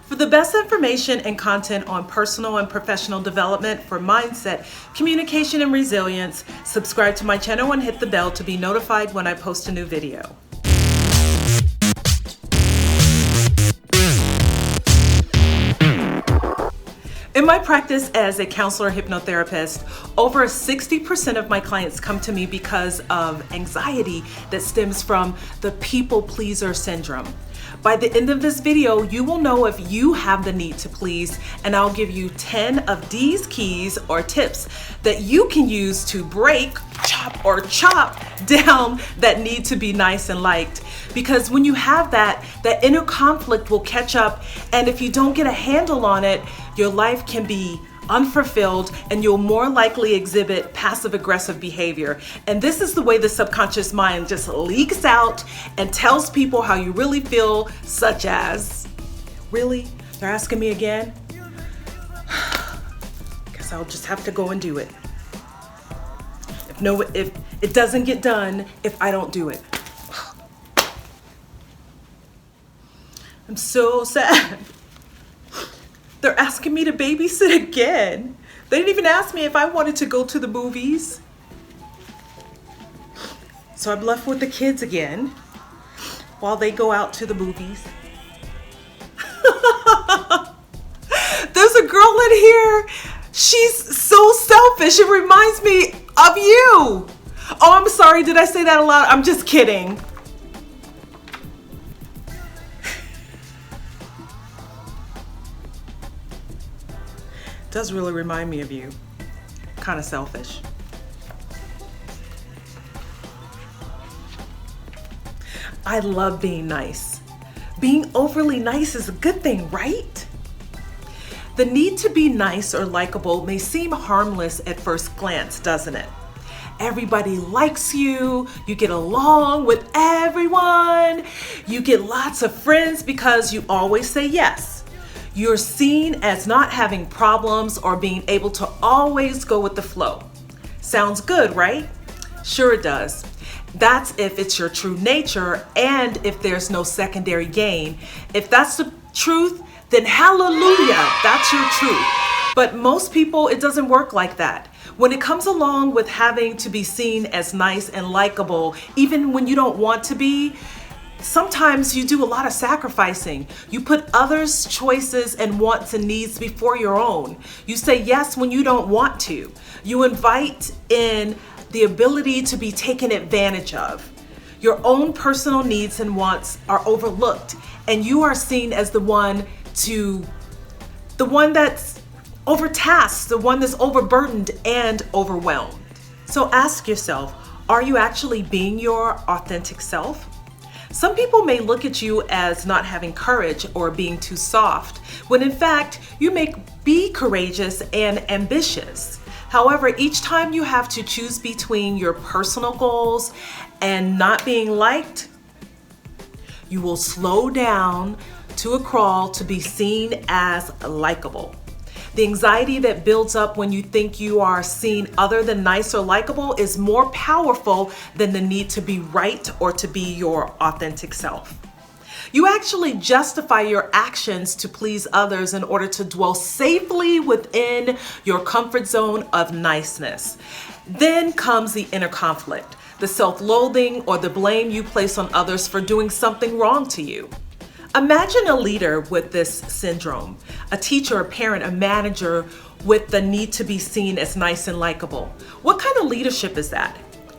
For the best information and content on personal and professional development for mindset, communication, and resilience, subscribe to my channel and hit the bell to be notified when I post a new video. In my practice as a counselor hypnotherapist, over 60% of my clients come to me because of anxiety that stems from the people pleaser syndrome. By the end of this video, you will know if you have the need to please, and I'll give you 10 of these keys or tips that you can use to break, chop down that need to be nice and liked. Because when you have that inner conflict will catch up, and if you don't get a handle on it, your life can be unfulfilled and you'll more likely exhibit passive-aggressive behavior. And this is the way the subconscious mind just leaks out and tells people how you really feel, such as, really? They're asking me again? Guess I'll just have to go and do it. If it doesn't get done if I don't do it. I'm so sad. They're asking me to babysit again. They didn't even ask me if I wanted to go to the movies. So I'm left with the kids again while they go out to the movies. There's a girl in here. She's so selfish. It reminds me of you. Oh, I'm sorry. Did I say that aloud? I'm just kidding. Does really remind me of you. Kind of selfish. I love being nice. Being overly nice is a good thing, right? The need to be nice or likable may seem harmless at first glance, doesn't it? Everybody likes you, you get along with everyone, you get lots of friends because you always say yes. You're seen as not having problems or being able to always go with the flow. Sounds good, right? Sure it does. That's if it's your true nature and if there's no secondary gain. If that's the truth, then hallelujah, that's your truth. But most people, it doesn't work like that. When it comes along with having to be seen as nice and likable, even when you don't want to be, sometimes you do a lot of sacrificing. You put others' choices and wants and needs before your own. You say yes when you don't want to. You invite in the ability to be taken advantage of. Your own personal needs and wants are overlooked, and you are seen as the one that's overtasked, the one that's overburdened and overwhelmed. So ask yourself, are you actually being your authentic self? Some people may look at you as not having courage or being too soft, when in fact, you may be courageous and ambitious. However, each time you have to choose between your personal goals and not being liked, you will slow down to a crawl to be seen as likable. The anxiety that builds up when you think you are seen other than nice or likable is more powerful than the need to be right or to be your authentic self. You actually justify your actions to please others in order to dwell safely within your comfort zone of niceness. Then comes the inner conflict, the self-loathing or the blame you place on others for doing something wrong to you. Imagine a leader with this syndrome, a teacher, a parent, a manager with the need to be seen as nice and likable. What kind of leadership is that?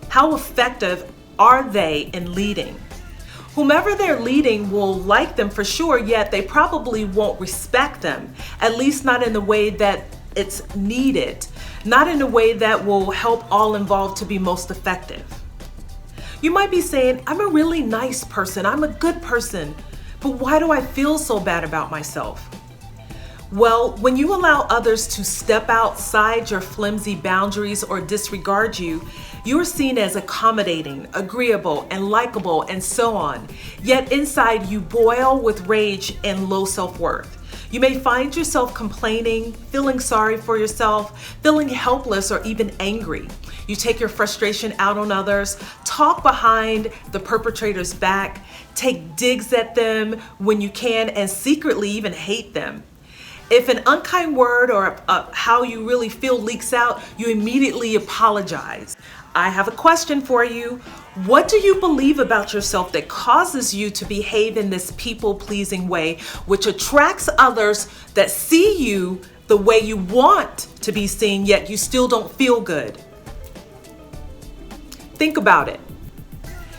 How effective are they in leading? Whomever they're leading will like them for sure, yet they probably won't respect them, at least not in the way that it's needed, not in a way that will help all involved to be most effective. You might be saying, I'm a really nice person, I'm a good person, but why do I feel so bad about myself? Well, when you allow others to step outside your flimsy boundaries or disregard you, you're seen as accommodating, agreeable, and likable, and so on. Yet inside you boil with rage and low self-worth. You may find yourself complaining, feeling sorry for yourself, feeling helpless, or even angry. You take your frustration out on others, talk behind the perpetrator's back, take digs at them when you can, and secretly even hate them. If an unkind word or how you really feel leaks out, you immediately apologize. I have a question for you. What do you believe about yourself that causes you to behave in this people-pleasing way, which attracts others that see you the way you want to be seen, yet you still don't feel good? Think about it.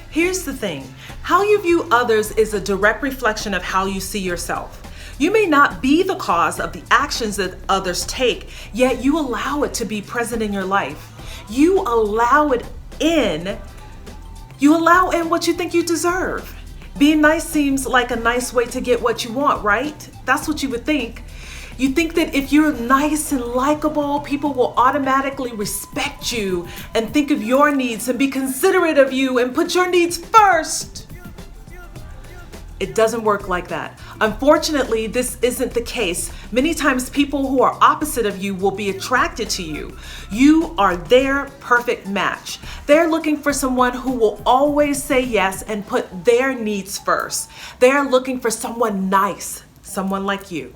Here's the thing. How you view others is a direct reflection of how you see yourself. You may not be the cause of the actions that others take, yet you allow it to be present in your life. You allow it in. You allow in what you think you deserve. Being nice seems like a nice way to get what you want, right? That's what you would think. You think that if you're nice and likable, people will automatically respect you and think of your needs and be considerate of you and put your needs first. It doesn't work like that. Unfortunately, this isn't the case. Many times people who are opposite of you will be attracted to you. You are their perfect match. They're looking for someone who will always say yes and put their needs first. They're looking for someone nice, someone like you.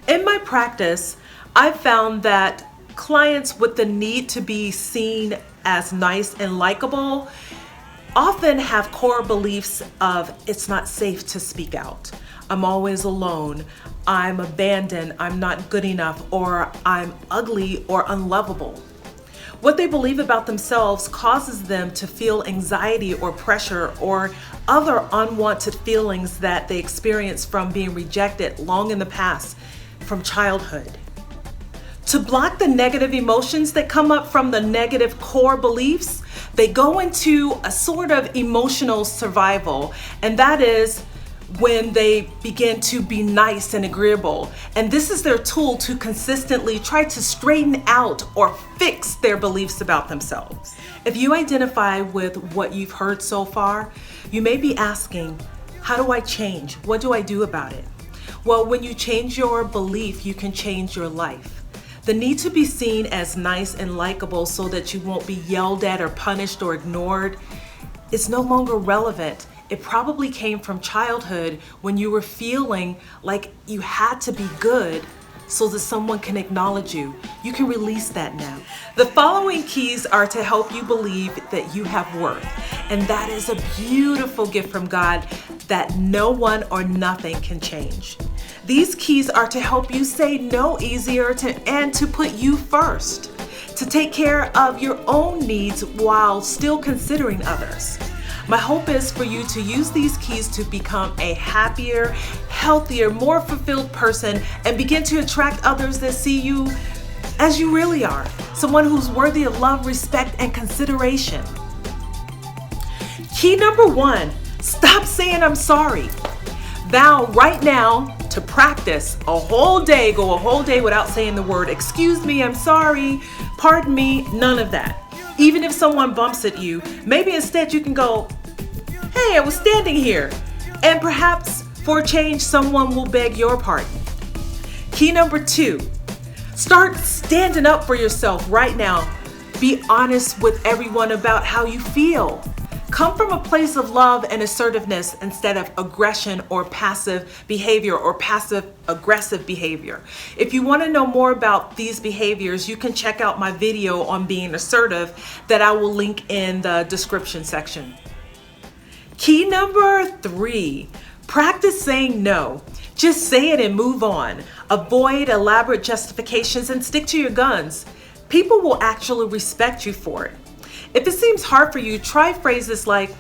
In my practice, I've found that clients with the need to be seen as nice and likable often have core beliefs of it's not safe to speak out. I'm always alone. I'm abandoned. I'm not good enough, or I'm ugly or unlovable. What they believe about themselves causes them to feel anxiety or pressure or other unwanted feelings that they experience from being rejected long in the past, from childhood. To block the negative emotions that come up from the negative core beliefs, they go into a sort of emotional survival, and that is when they begin to be nice and agreeable. And this is their tool to consistently try to straighten out or fix their beliefs about themselves. If you identify with what you've heard so far, you may be asking, how do I change? What do I do about it? Well, when you change your belief, you can change your life. The need to be seen as nice and likable so that you won't be yelled at or punished or ignored is no longer relevant. It probably came from childhood when you were feeling like you had to be good so that someone can acknowledge you. You can release that now. The following keys are to help you believe that you have worth. And that is a beautiful gift from God that no one or nothing can change. These keys are to help you say no easier and to put you first, to take care of your own needs while still considering others. My hope is for you to use these keys to become a happier, healthier, more fulfilled person and begin to attract others that see you as you really are, someone who's worthy of love, respect, and consideration. Key number 1, stop saying I'm sorry. Vow right now to practice go a whole day without saying the word, excuse me, I'm sorry, pardon me, none of that. Even if someone bumps at you, maybe instead you can go, hey, I was standing here. And perhaps for a change, someone will beg your pardon. Key number 2, start standing up for yourself right now. Be honest with everyone about how you feel. Come from a place of love and assertiveness instead of aggression or passive behavior or passive aggressive behavior. If you want to know more about these behaviors, you can check out my video on being assertive that I will link in the description section. Key number 3, practice saying no. Just say it and move on. Avoid elaborate justifications and stick to your guns. People will actually respect you for it. If it seems hard for you, try phrases like,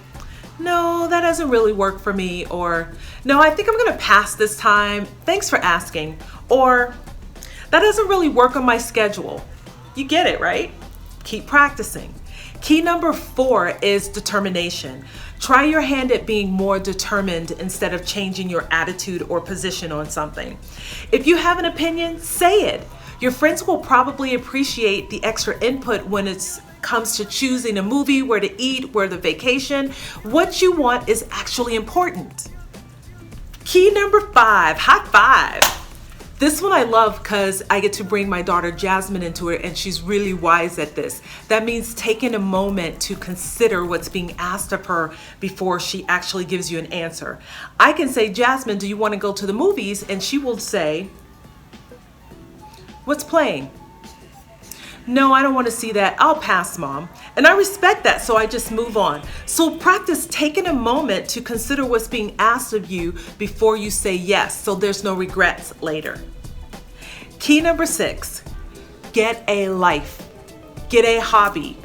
no, that doesn't really work for me, or no, I think I'm gonna pass this time, thanks for asking, or that doesn't really work on my schedule. You get it, right? Keep practicing. Key number 4 is determination. Try your hand at being more determined instead of changing your attitude or position on something. If you have an opinion, say it. Your friends will probably appreciate the extra input when it comes to choosing a movie, where to eat, where to vacation. What you want is actually important. Key number 5, high five. This one I love because I get to bring my daughter Jasmine into it, and she's really wise at this. That means taking a moment to consider what's being asked of her before she actually gives you an answer. I can say, Jasmine, do you want to go to the movies? And she will say, what's playing? No, I don't want to see that. I'll pass, Mom. And I respect that, so I just move on. So practice taking a moment to consider what's being asked of you before you say yes, so there's no regrets later. Key number 6, get a life, get a hobby,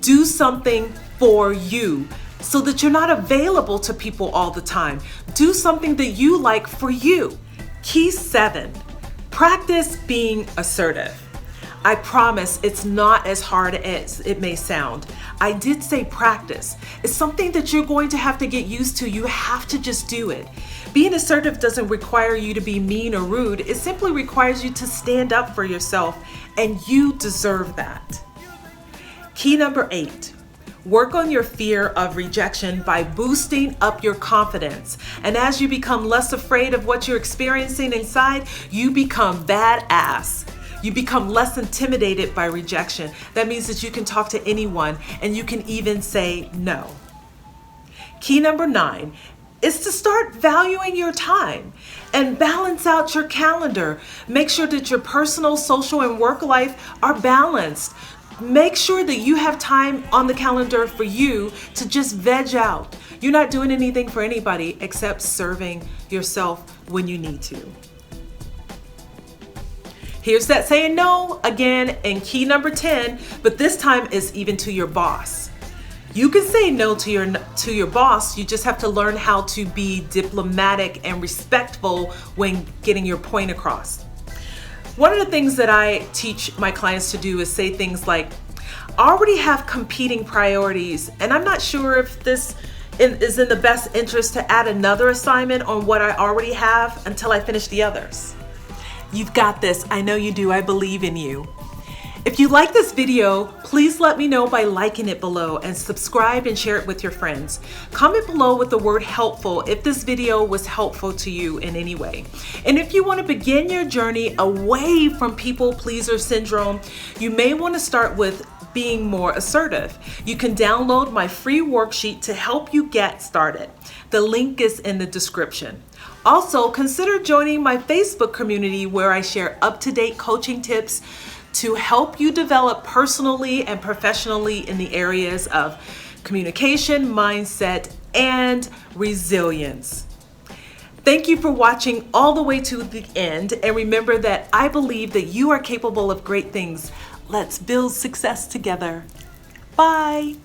do something for you so that you're not available to people all the time. Do something that you like for you. Key 7, practice being assertive. I promise it's not as hard as it may sound. I did say practice. It's something that you're going to have to get used to. You have to just do it. Being assertive doesn't require you to be mean or rude. It simply requires you to stand up for yourself, and you deserve that. Key number 8, work on your fear of rejection by boosting up your confidence. And as you become less afraid of what you're experiencing inside, you become badass. You become less intimidated by rejection. That means that you can talk to anyone and you can even say no. Key number 9 is to start valuing your time and balance out your calendar. Make sure that your personal, social, and work life are balanced. Make sure that you have time on the calendar for you to just veg out. You're not doing anything for anybody except serving yourself when you need to. Here's that saying no again in key number 10, but this time is even to your boss. You can say no to your boss. You just have to learn how to be diplomatic and respectful when getting your point across. One of the things that I teach my clients to do is say things like, I already have competing priorities, and I'm not sure if this is in the best interest to add another assignment on what I already have until I finish the others. You've got this. I know you do. I believe in you. If you like this video, please let me know by liking it below and subscribe and share it with your friends. Comment below with the word helpful if this video was helpful to you in any way. And if you want to begin your journey away from people pleaser syndrome, you may want to start with being more assertive. You can download my free worksheet to help you get started. The link is in the description. Also, consider joining my Facebook community where I share up-to-date coaching tips to help you develop personally and professionally in the areas of communication, mindset, and resilience. Thank you for watching all the way to the end, and remember that I believe that you are capable of great things. Let's build success together. Bye.